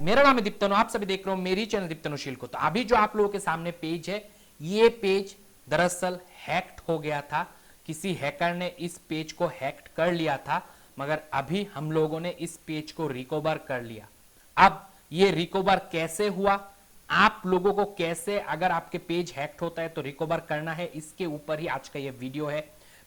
मेरा नाम है दीप्तनु, आप सभी देख रहे हो मेरी चैनल दीप्तनुशील को। तो अभी जो आप लोगों के सामने पेज है, ये पेज दरअसल हैक्ड हो गया था। किसी हैकर ने इस पेज को हैक्ड कर लिया था, मगर अभी हम लोगों ने इस पेज को रिकवर कर लिया। अब ये रिकवर कैसे हुआ, आप लोगों को कैसे, अगर आपके पेज हैक्ड होता है तो रिकवर करना है, इसके ऊपर ही आज का ये वीडियो है।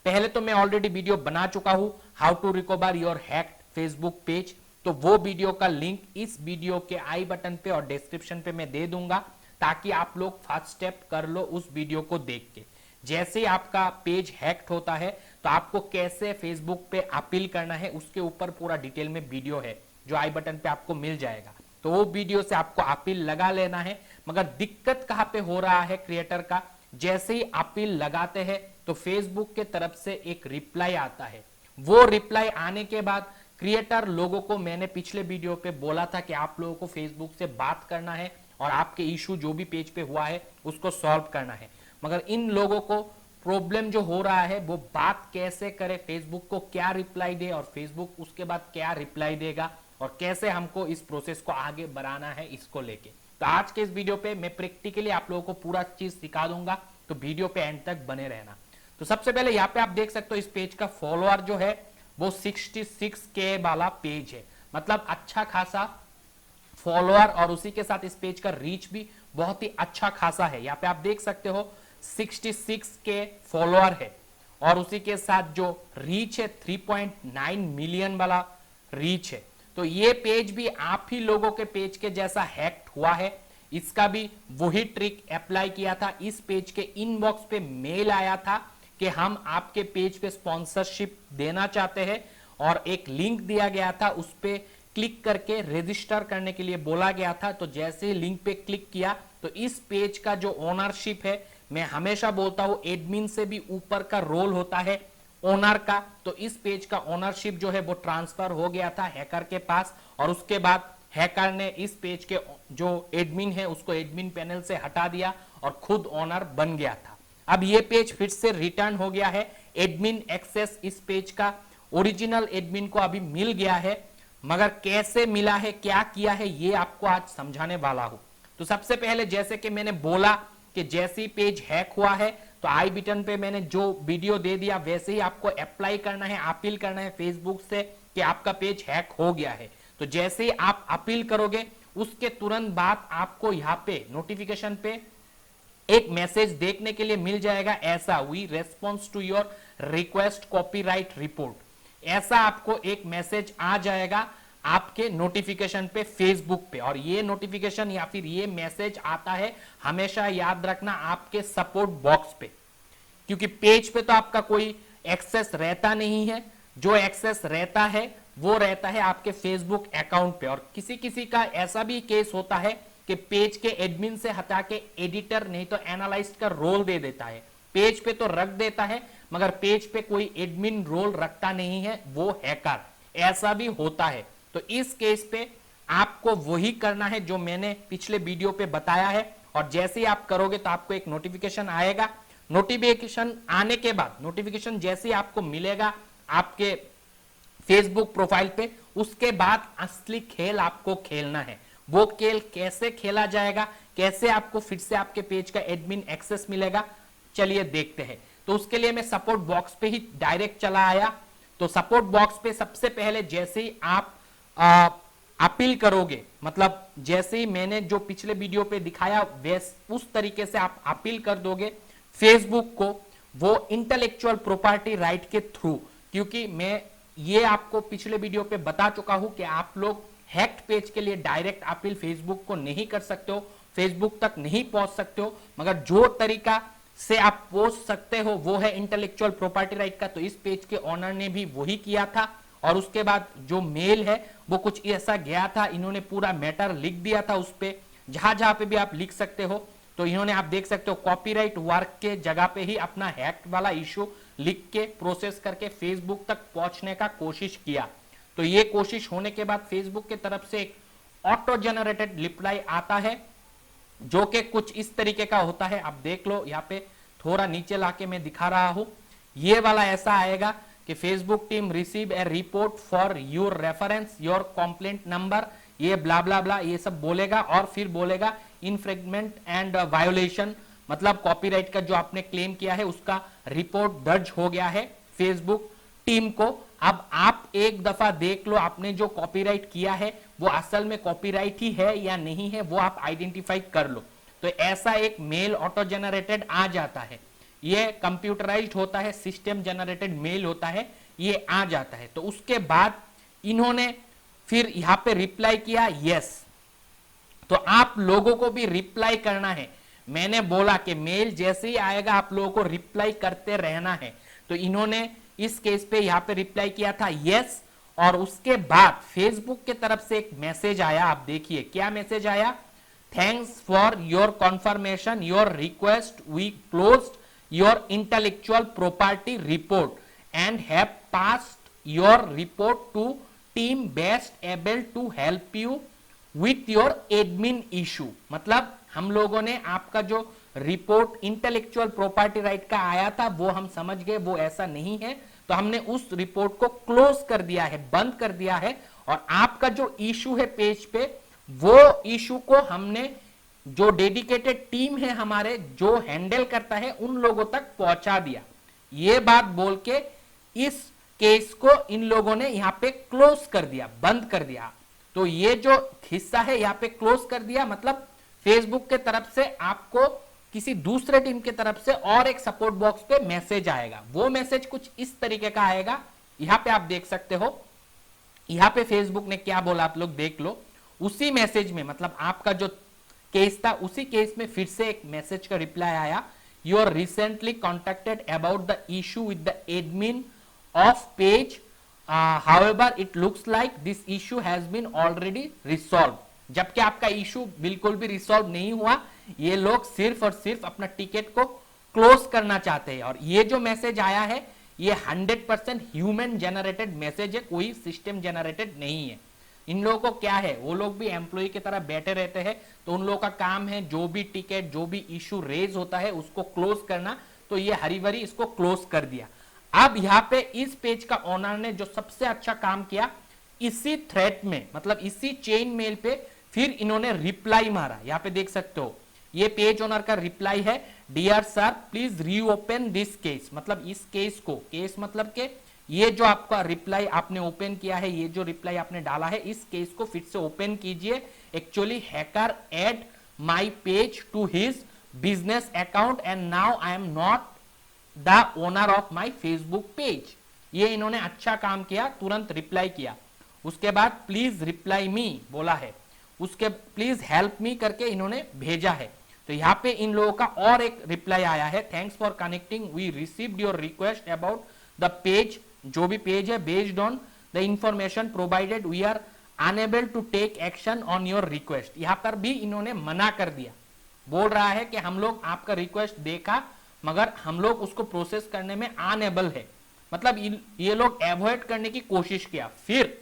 पहले तो मैं ऑलरेडी वीडियो बना चुका हूं, how to recover your hacked Facebook page. तो वो वीडियो का लिंक इस वीडियो के आई बटन पे और डिस्क्रिप्शन पे मैं दे दूंगा, ताकि आप लोग फर्स्ट स्टेप कर लो उस वीडियो को देख के। जैसे ही आपका पेज हैक्ड होता है तो आपको कैसे फेसबुक पे अपील करना है, उसके ऊपर पूरा डिटेल में वीडियो है जो आई बटन पे आपको मिल जाएगा। तो वो वीडियो से आपको अपील लगा लेना है। मगर दिक्कत कहां पे हो रहा है क्रिएटर का, जैसे ही अपील लगाते हैं तो फेसबुक के तरफ से एक रिप्लाई आता है। वो रिप्लाई आने के बाद क्रिएटर लोगों को, मैंने पिछले वीडियो पे बोला था कि आप लोगों को फेसबुक से बात करना है और आपके इशू जो भी पेज पे हुआ है उसको सॉल्व करना है। मगर इन लोगों को प्रॉब्लम जो हो रहा है वो बात कैसे करे, फेसबुक को क्या रिप्लाई दे और फेसबुक उसके बाद क्या रिप्लाई देगा, और कैसे हमको इस प्रोसेस को आगे बढ़ाना है, इसको लेके। तो आज के इस वीडियो पे मैं प्रैक्टिकली आप लोगों को पूरा चीज सिखा दूंगा, तो वीडियो पे एंड तक बने रहना। तो सबसे पहले यहाँ पे आप देख सकते हो इस पेज का फॉलोअर जो है वो 66K वाला पेज है, मतलब अच्छा खासा फॉलोअर, और उसी के साथ इस पेज का रीच भी बहुत ही अच्छा खासा है। यहाँ पे आप देख सकते हो 66K फॉलोअर है, और उसी के साथ जो रीच है 3.9 मिलियन वाला रीच है। तो ये पेज भी आप ही लोगों के पेज के जैसा हैक्ड हुआ है। इसका भी वही ट्रिक अप्लाई किया था। इस पेज के इनबॉक्स पे मेल आया था कि हम आपके पेज पे स्पॉन्सरशिप देना चाहते हैं, और एक लिंक दिया गया था, उस पे क्लिक करके रजिस्टर करने के लिए बोला गया था। तो जैसे ही लिंक पे क्लिक किया तो इस पेज का जो ओनरशिप है, मैं हमेशा बोलता हूं एडमिन से भी ऊपर का रोल होता है ओनर का। तो इस पेज का ओनरशिप जो है वो ट्रांसफर हो गया था हैकर के पास, और उसके बाद हैकर ने इस पेज के जो एडमिन है उसको एडमिन पैनल से हटा दिया और खुद ओनर बन गया था। अब ये पेज फिर से रिटर्न हो गया है, एडमिन एक्सेस इस पेज का ओरिजिनल एडमिन को अभी मिल गया है। मगर कैसे मिला है, क्या किया है, ये आपको आज समझाने वाला हूं। तो सबसे पहले जैसे कि मैंने बोला कि जैसे ही पेज हैक हुआ है तो आई बटन पे मैंने जो वीडियो दे दिया, वैसे ही आपको अप्लाई करना है, अपील करना है फेसबुक से कि आपका पेज हैक हो गया है। तो जैसे ही आप अपील करोगे उसके तुरंत बाद आपको यहाँ पे नोटिफिकेशन पे एक मैसेज देखने के लिए मिल जाएगा, ऐसा we response to your request copyright report. ऐसा आपको एक मैसेज आ जाएगा आपके नोटिफिकेशन पे फेसबुक पे। और ये नोटिफिकेशन या फिर ये मैसेज आता है, हमेशा याद रखना, आपके सपोर्ट बॉक्स पे, क्योंकि पेज पे तो आपका कोई एक्सेस रहता नहीं है। जो एक्सेस रहता है वो रहता है आपके फेसबुक अकाउंट पे। और किसी किसी का ऐसा भी केस होता है कि पेज के एडमिन से हटा के एडिटर नहीं तो एनालिस्ट का रोल दे देता है। पेज पे तो रख देता है मगर पेज पे कोई एडमिन रोल रखता नहीं है, वो हैकर, ऐसा भी होता है। तो इस केस पे आपको वही करना है जो मैंने पिछले वीडियो पे बताया है, और जैसे ही आप करोगे तो आपको एक नोटिफिकेशन आएगा। नोटिफिकेशन आने के बाद, नोटिफिकेशन जैसे ही आपको मिलेगा आपके फेसबुक प्रोफाइल पे, उसके बाद असली खेल आपको खेलना है। वो खेल कैसे खेला जाएगा, कैसे आपको फिर से आपके पेज का एडमिन एक्सेस मिलेगा, चलिए देखते हैं। तो उसके लिए मैं सपोर्ट बॉक्स पे ही डायरेक्ट चला आया। तो सपोर्ट बॉक्स पे सबसे पहले जैसे ही आप अपील करोगे, मतलब जैसे ही मैंने जो पिछले वीडियो पे दिखाया वैसे उस तरीके से आप अपील कर दोगे फेसबुक को, वो इंटेलेक्चुअल प्रॉपर्टी राइट के थ्रू, क्योंकि मैं ये आपको पिछले वीडियो पे बता चुका हूं कि आप लोग हैक्ड पेज के लिए डायरेक्ट अपील फेसबुक को नहीं कर सकते हो, फेसबुक तक नहीं पहुंच सकते हो। मगर जो तरीका से आप पहुंच सकते हो वो है इंटेलेक्चुअल प्रॉपर्टी राइट का। तो इस पेज के ओनर ने भी वही किया था, और उसके बाद जो मेल है वो कुछ ऐसा गया था, इन्होंने पूरा मैटर लिख दिया था उस पे, जहां जहां पे भी आप लिख सकते हो। तो इन्होंने, आप देख सकते हो, कॉपीराइट वर्क के जगह पे ही अपना हैक वाला इशू लिख के प्रोसेस करके फेसबुक तक पहुंचने का कोशिश किया। तो ये कोशिश होने के बाद फेसबुक की तरफ से एक ऑटो जनरेटेड रिप्लाई आता है, जो कि कुछ इस तरीके का होता है। आप देख लो, यहाँ पे थोड़ा नीचे लाके मैं दिखा रहा हूं, ये वाला ऐसा आएगा कि Facebook team receive A report for your reference, your complaint number ये ब्ला ब्ला ब्ला ये सब बोलेगा और फिर बोलेगा इनफ्रिंजमेंट एंड वायोलेशन, मतलब कॉपीराइट का जो आपने क्लेम किया है उसका रिपोर्ट दर्ज हो गया है फेसबुक टीम को। अब आप एक दफा देख लो आपने जो कॉपीराइट किया है वो असल में कॉपीराइट ही है या नहीं है, वो आप आइडेंटिफाई कर लो। तो ऐसा एक मेल ऑटो जनरेटेड आ जाता है, ये कंप्यूटराइज्ड होता है, सिस्टम जनरेटेड मेल होता है, ये आ जाता है। तो उसके बाद इन्होंने फिर यहां पे रिप्लाई किया यस। तो आप लोगों को भी रिप्लाई करना है। मैंने बोला कि मेल जैसे ही आएगा आप लोगों को रिप्लाई करते रहना है। तो इन्होंने इस केस पे यहां पे रिप्लाई किया था यस, और उसके बाद फेसबुक के तरफ से एक मैसेज आया। आप देखिए क्या मैसेज आया, thanks for your confirmation your request, we closed your intellectual property report and have passed your report to team best able to help you with your admin issue. मतलब हम लोगों ने आपका जो रिपोर्ट इंटेलेक्चुअल प्रॉपर्टी राइट का आया था वो हम समझ गए वो ऐसा नहीं है, तो हमने उस रिपोर्ट को क्लोज कर दिया है, बंद कर दिया है, और आपका जो इशू है पेज पे वो इशू को हमने जो डेडिकेटेड टीम है हमारे जो हैंडल करता है उन लोगों तक पहुंचा दिया। ये बात बोल के इस केस को इन लोगों ने यहां पे क्लोज कर दिया, बंद कर दिया। तो ये जो हिस्सा है यहां पे क्लोज कर दिया, मतलब फेसबुक के तरफ से आपको किसी दूसरे टीम के तरफ से और एक सपोर्ट बॉक्स पे मैसेज आएगा। वो मैसेज कुछ इस तरीके का आएगा, यहां पे आप देख सकते हो। यहां पे फेसबुक ने क्या बोला आप लोग देख लो। उसी मैसेज में मतलब आपका जो केस था उसी केस में फिर से एक मैसेज का रिप्लाई आया, you are recently contacted about the issue with the admin of page, however it looks like this issue has been already resolve. जबकि आपका इशू बिल्कुल भी रिसॉल्व नहीं हुआ, ये लोग सिर्फ और सिर्फ अपना टिकट को क्लोज करना चाहते हैं। और ये जो मैसेज आया है ये 100% ह्यूमन जनरेटेड मैसेज है, कोई सिस्टम जनरेटेड नहीं है। इन लोगों को क्या है, वो लोग भी एम्प्लॉय की तरह बैठे रहते हैं, तो उन लोगों का काम है जो भी टिकट जो भी इशू रेज होता है उसको क्लोज करना। तो ये हरीवरी इसको क्लोज कर दिया। अब यहाँ पे इस पेज का ओनर ने जो सबसे अच्छा काम किया, इसी थ्रेड में मतलब इसी चेन मेल पे फिर इन्होंने रिप्लाई मारा। यहाँ पे देख सकते हो ये पेज ओनर का रिप्लाई है, dear sir please reopen this case. मतलब इस केस को, केस मतलब के ये जो आपका रिप्लाई आपने ओपन किया है, ये जो रिप्लाई आपने डाला है, इस केस को फिर से ओपन कीजिए। Actually hacker add my page to his business account and now I am not the owner of my Facebook page. ये इन्होंने अच्छा काम किया, तुरंत रिप्लाई किया। उसके बाद प्लीज रिप्लाई मी बोला है, उसके प्लीज हेल्प मी करके इन्होंने भेजा है। तो यहाँ पे इन लोगों का और एक रिप्लाई आया है, thanks for connecting, we received your request about the page, जो भी पेज है, based on the information provided we are unable to take action on your request. यहाँ पर भी इन्होंने मना कर दिया, बोल रहा है कि हम लोग आपका रिक्वेस्ट देखा मगर हम लोग उसको प्रोसेस करने में अनएबल है। मतलब ये लोग एवॉइड करने की कोशिश किया। फिर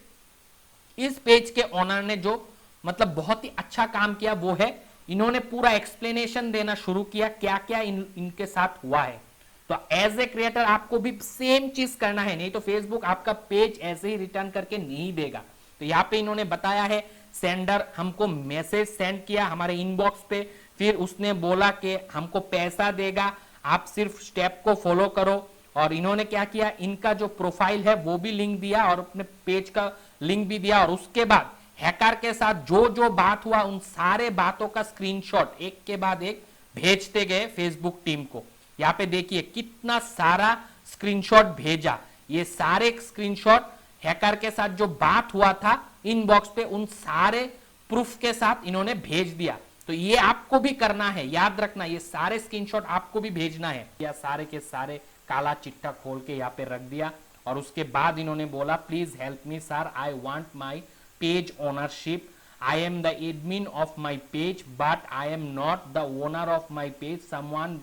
इस पेज के ओनर ने जो मतलब बहुत ही अच्छा काम किया वो है, इन्होंने पूरा एक्सप्लेनेशन देना शुरू किया क्या क्या इनके साथ हुआ है। तो एज ए क्रिएटर आपको भी सेम चीज करना है, नहीं तो फेसबुक आपका पेज ऐसे ही रिटर्न करके नहीं देगा। तो यहाँ पे इन्होंने बताया है, सेंडर हमको मैसेज सेंड किया हमारे इनबॉक्स पे, फिर उसने बोला कि हमको पैसा देगा, आप सिर्फ स्टेप को फॉलो करो। और इन्होंने क्या किया, इनका जो प्रोफाइल है वो भी लिंक दिया और अपने पेज का लिंक भी दिया। और उसके बाद हैकर के साथ जो जो बात हुआ उन सारे बातों का स्क्रीनशॉट एक के बाद एक भेजते गए फेसबुक टीम को। यहाँ पे देखिए कितना सारा स्क्रीनशॉट भेजा। ये सारे स्क्रीनशॉट हैकर के साथ जो बात हुआ था इनबॉक्स पे उन सारे प्रूफ के साथ इन्होंने भेज दिया। तो ये आपको भी करना है, याद रखना, ये सारे स्क्रीनशॉट आपको भी भेजना है। या सारे के सारे काला चिट्ठा खोल के यहाँ पे रख दिया। और उसके बाद इन्होंने बोला please help me sir, I want my page ownership, I am the admin of my page but I am not the owner of my page, someone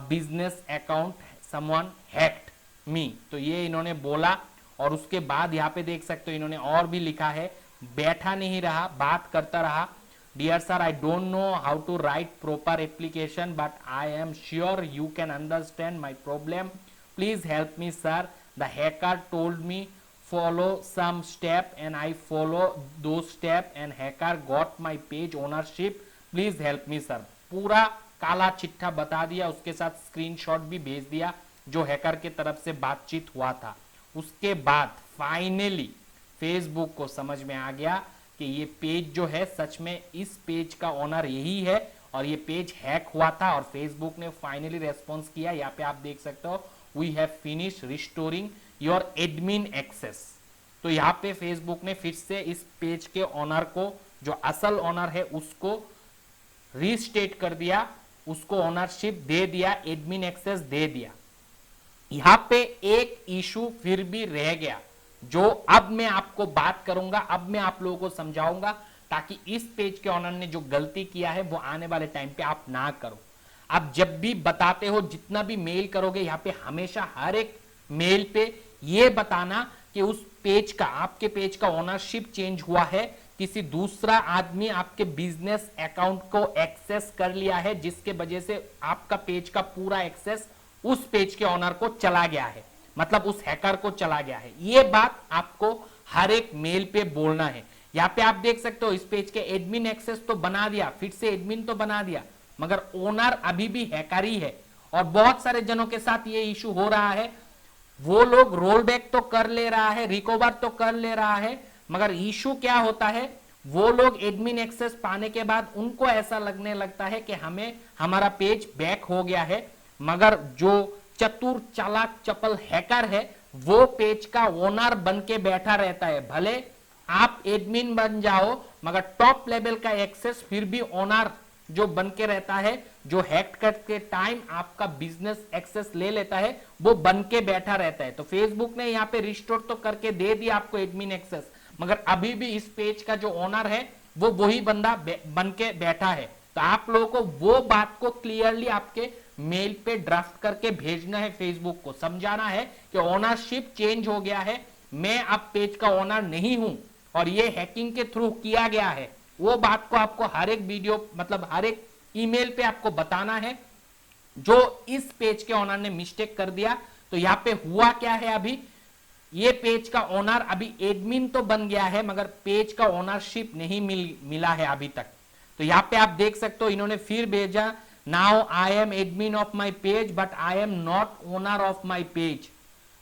business account someone hacked me। तो ये इन्होंने बोला। और उसके बाद यहाँ पे देख सकते हो इन्होंने और भी लिखा है, बैठा नहीं रहा, बात करता रहा, dear sir I don't know how to write proper application but I am sure you can understand my problem, please help me sir, the hacker told me follow some step and I follow those step and hacker got my page ownership, please help me sir। पूरा काला चिट्ठा बता दिया, उसके साथ screenshot भी भेज दिया जो हैकर के तरफ से बातचीत हुआ था। उसके बाद फाइनली फेसबुक को समझ में आ गया कि ये पेज जो है सच में इस पेज का ओनर यही है और ये पेज हैक हुआ था और फेसबुक ने फाइनली रेस्पॉन्स किया। यहाँ पे आप देख सकते हो we have finish restoring your admin access. तो यहाँ पे फेसबुक ने फिर से इस पेज के ओनर को, जो असल ओनर है, उसको रीस्टेट कर दिया, उसको ओनरशिप दे दिया, एडमिन एक्सेस दे दिया। यहां पे एक इशू फिर भी रह गया जो अब मैं आपको बात करूंगा, अब मैं आप लोगों को समझाऊंगा ताकि इस पेज के ओनर ने जो गलती किया है वो आने वाले टाइम पे आप ना करो। आप जब भी बताते हो, जितना भी मेल करोगे, यहां पे हमेशा हर एक मेल पे ये बताना कि उस पेज का, आपके पेज का ओनरशिप चेंज हुआ है, किसी दूसरा आदमी आपके बिजनेस अकाउंट को एक्सेस कर लिया है जिसके वजह से आपका पेज का पूरा एक्सेस उस पेज के ओनर को चला गया है, मतलब उस हैकर को चला गया है। ये बात आपको हर एक मेल पे बोलना है। यहां पे आप देख सकते हो इस पेज के एडमिन एक्सेस तो बना दिया, फिर से एडमिन तो बना दिया, मगर ओनर अभी भी हैकर ही है। और बहुत सारे जनों के साथ ये इशू हो रहा है, वो लोग रोल बैक तो कर ले रहा है, रिकवर तो कर ले रहा है, मगर इशू क्या होता है, वो लोग एडमिन एक्सेस पाने के बाद उनको ऐसा लगने लगता है कि हमें हमारा पेज बैक हो गया है, मगर जो चतुर चालाक चपल हैकर है वो पेज का ओनर बन के बैठा रहता है। भले आप एडमिन बन जाओ मगर टॉप लेवल का एक्सेस फिर भी ओनर जो बन के रहता है, जो हैक करके टाइम आपका बिजनेस एक्सेस ले लेता है, वो बन के बैठा रहता है। तो फेसबुक ने यहाँ पे रिस्टोर तो करके दे दिया आपको एडमिन एक्सेस, मगर अभी भी इस पेज का जो ओनर है वो वही बंदा बन के बैठा है। तो आप लोगों को वो बात को क्लियरली आपके मेल पे ड्राफ्ट करके भेजना है, फेसबुक को समझाना है कि ओनरशिप चेंज हो गया है, मैं अब पेज का ओनर नहीं हूं और ये हैकिंग के थ्रू किया गया है। वो बात को आपको हर एक वीडियो, मतलब हर एक ईमेल पे आपको बताना है जो इस पेज के ओनर ने मिस्टेक कर दिया। तो यहाँ पे हुआ क्या है, अभी ये पेज का ओनर अभी एडमिन तो बन गया है मगर पेज का ओनरशिप नहीं मिला है अभी तक। तो यहाँ पे आप देख सकते हो इन्होंने फिर भेजा, now I M admin of my page but I am not owner of my page.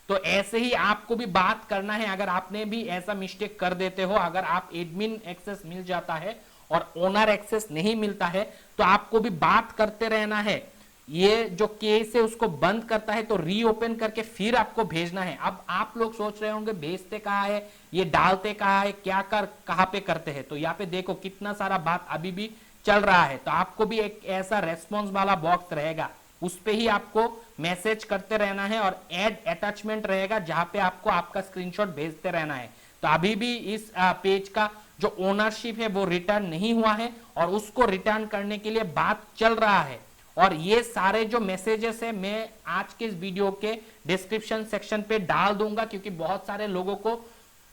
तो ऐसे ही आपको भी बात करना है। अगर आपने भी ऐसा मिस्टेक कर देते हो, अगर आप एडमिन एक्सेस मिल जाता है और ओनर एक्सेस नहीं मिलता है, तो आपको भी बात करते रहना है। ये जो केस है उसको बंद करता है तो रीओपन करके फिर आपको भेजना है। अब आप लोग सोच रहे होंगे भेजते कहाँ है, ये डालते कहाँ है, क्या कहाँ पे करते हैं। तो यहाँ पे देखो कितना सारा बात अभी भी चल रहा है। तो आपको भी एक ऐसा रेस्पॉन्स वाला बॉक्स रहेगा, उस पे ही आपको मैसेज करते रहना है और ऐड अटैचमेंट रहेगा जहां पे आपको आपका स्क्रीनशॉट भेजते रहना है। तो अभी भी इस पेज का जो ओनरशिप है वो रिटर्न नहीं हुआ है और उसको रिटर्न करने के लिए बात चल रहा है। और ये सारे जो मैसेजेस है मैं आज के इस वीडियो के डिस्क्रिप्शन सेक्शन पे डाल दूंगा, क्योंकि बहुत सारे लोगों को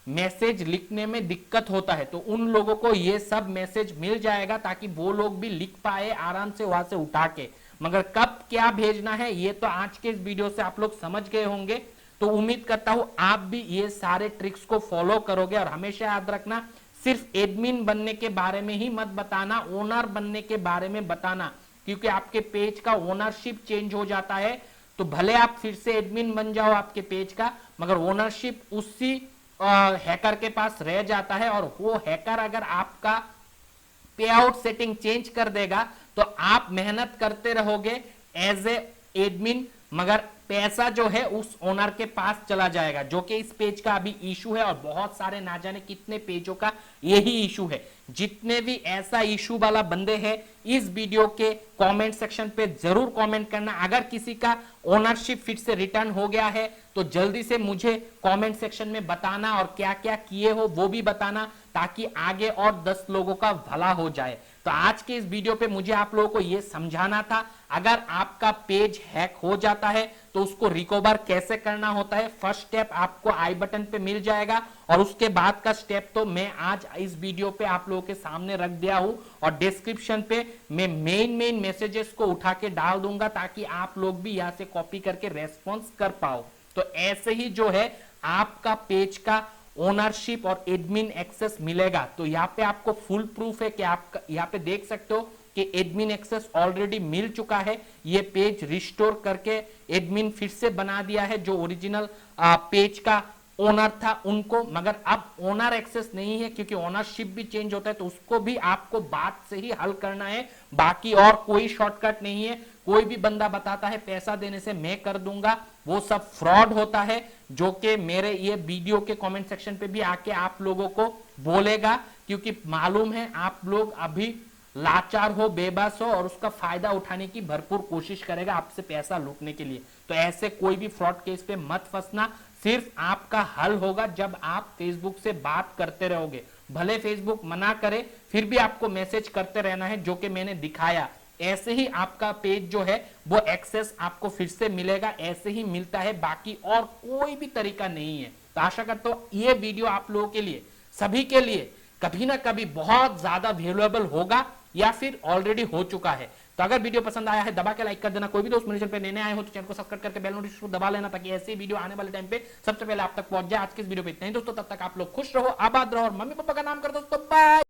मैसेज लिखने में दिक्कत होता है। तो उन लोगों को ये सब मैसेज मिल जाएगा ताकि वो लोग भी लिख पाए आराम से वहां से उठा के। मगर कब क्या भेजना है ये तो आज के इस वीडियो से आप लोग समझ गए होंगे। तो उम्मीद करता हूं आप भी ये सारे ट्रिक्स को फॉलो करोगे। और हमेशा याद रखना, सिर्फ एडमिन बनने के बारे में ही मत बताना, ओनर बनने के बारे में बताना, क्योंकि आपके पेज का ओनरशिप चेंज हो जाता है। तो भले आप फिर से एडमिन बन जाओ आपके पेज का, मगर ओनरशिप उसी हैकर के पास रह जाता है। और वो हैकर अगर आपका पे आउट सेटिंग चेंज कर देगा तो आप मेहनत करते रहोगे एज ए एडमिन, मगर पैसा जो है उस ओनर के पास चला जाएगा, जो कि इस पेज का अभी इशू है। और बहुत सारे ना जाने कितने पेजों का यही इशू है। जितने भी ऐसा इशू वाला बंदे हैं इस वीडियो के कमेंट सेक्शन पे जरूर कमेंट करना। अगर किसी का ओनरशिप फिर से रिटर्न हो गया है तो जल्दी से मुझे कमेंट सेक्शन में बताना और क्या क्या किए हो वो भी बताना, ताकि आगे और 10 लोगों का भला हो जाए। तो आज के इस वीडियो पे मुझे आप लोगों को यह समझाना था, अगर आपका पेज हैक हो जाता है तो उसको रिकवर कैसे करना होता है। फर्स्ट स्टेप आपको आई बटन पे मिल जाएगा और उसके बाद का स्टेप तो मैं आज इस वीडियो पे आप लोगों के सामने रख दिया हूं और डिस्क्रिप्शन पे मैं मेन मैसेजेस को उठा के डाल दूंगा ताकि आप लोग भी यहां से कॉपी करके रेस्पॉन्स कर पाओ। तो ऐसे ही जो है आपका पेज का ओनरशिप और एडमिन एक्सेस मिलेगा। तो यहाँ पे आपको फुल प्रूफ है कि आप यहाँ पे देख सकते हो कि एडमिन एक्सेस ऑलरेडी मिल चुका है। ये पेज रिस्टोर करके एडमिन फिर से बना दिया है जो ओरिजिनल पेज का ओनर था उनको, मगर अब ओनर एक्सेस नहीं है क्योंकि ओनरशिप भी चेंज होता है, तो उसको भी आपको बात से ही हल करना है। बाकी और कोई शॉर्टकट नहीं है। कोई भी बंदा बताता है पैसा देने से मैं कर दूंगा, वो सब फ्रॉड होता है, जो कि मेरे ये वीडियो के कमेंट सेक्शन पे भी आके आप लोगों को बोलेगा, क्योंकि मालूम है आप लोग अभी लाचार हो, बेबस हो और उसका फायदा उठाने की भरपूर कोशिश करेगा आपसे पैसा लूटने के लिए। तो ऐसे कोई भी फ्रॉड केस पे मत फंसना। सिर्फ आपका हल होगा जब आप फेसबुक से बात करते रहोगे। भले फेसबुक मना करे, फिर भी आपको मैसेज करते रहना है, जो कि मैंने दिखाया। ऐसे ही आपका पेज जो है वो एक्सेस आपको फिर से मिलेगा, ऐसे ही मिलता है, बाकी और कोई भी तरीका नहीं है। तो आशा करता हूं ये वीडियो आप लोगों के लिए, सभी के लिए कभी ना कभी बहुत ज्यादा वैल्यूएबल होगा या फिर ऑलरेडी हो चुका है। तो अगर वीडियो पसंद आया है दबा के लाइक कर देना। कोई भी दोस्त मेरे चैनल पे नए आए हो तो चैनल को सब्सक्राइब करके बेल नोटिफिकेशन दबा लेना, ताकि ऐसे वीडियो आने वाले टाइम पे सबसे पहले आप तक पहुंच जाए। आज के इस वीडियो पे इतना ही दोस्तों, तब तक आप लोग खुश रहो, आबाद रहो और मम्मी पापा का नाम कर दोस्तों। बाय।